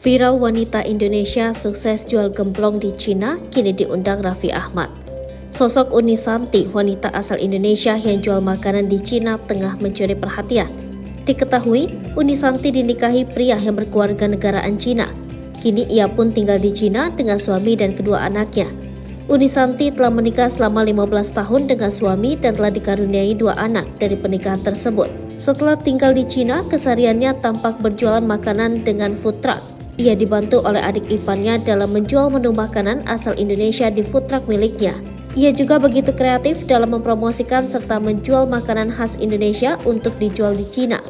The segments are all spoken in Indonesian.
Viral wanita Indonesia sukses jual gemblong di Cina, kini diundang Raffi Ahmad. Sosok Uni Santi, wanita asal Indonesia yang jual makanan di Cina, tengah mencuri perhatian. Diketahui, Uni Santi dinikahi pria yang berkeluarga negaraan Cina. Kini ia pun tinggal di Cina dengan suami dan kedua anaknya. Uni Santi telah menikah selama 15 tahun dengan suami dan telah dikaruniai 2 anak dari pernikahan tersebut. Setelah tinggal di Cina, kesehariannya tampak berjualan makanan dengan food truck. Ia dibantu oleh adik iparnya dalam menjual menu makanan asal Indonesia di food truck miliknya. Ia juga begitu kreatif dalam mempromosikan serta menjual makanan khas Indonesia untuk dijual di Cina.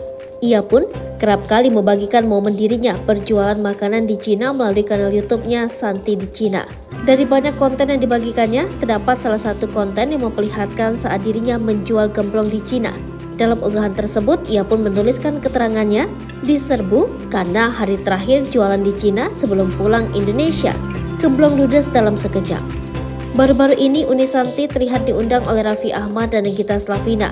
Ia pun kerap kali membagikan momen dirinya berjualan makanan di Cina melalui kanal YouTube-nya Santi di Cina. Dari banyak konten yang dibagikannya, terdapat salah satu konten yang memperlihatkan saat dirinya menjual gemblong di Cina. Dalam unggahan tersebut, ia pun menuliskan keterangannya, diserbu karena hari terakhir jualan di Cina sebelum pulang Indonesia. Gemblong ludes dalam sekejap. Baru-baru ini Uni Santi terlihat diundang oleh Raffi Ahmad dan Nagita Slavina.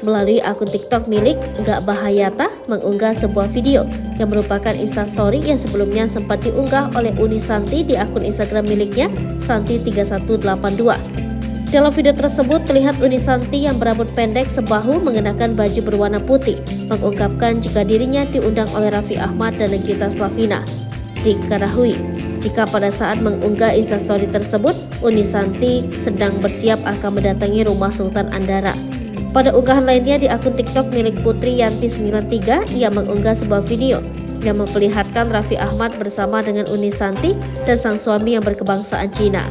Melalui akun TikTok milik Nggak Bahayata mengunggah sebuah video yang merupakan instastory yang sebelumnya sempat diunggah oleh Uni Santi di akun Instagram miliknya Santi3182. Dalam video tersebut terlihat Uni Santi yang berambut pendek sebahu mengenakan baju berwarna putih mengungkapkan jika dirinya diundang oleh Raffi Ahmad dan Nagita Slavina. Diketahui jika pada saat mengunggah instastory tersebut, Uni Santi sedang bersiap akan mendatangi rumah Sultan Andara. Pada unggahan lainnya di akun TikTok milik Putri Yanti93, ia mengunggah sebuah video yang memperlihatkan Raffi Ahmad bersama dengan Uni Santi dan sang suami yang berkebangsaan Cina.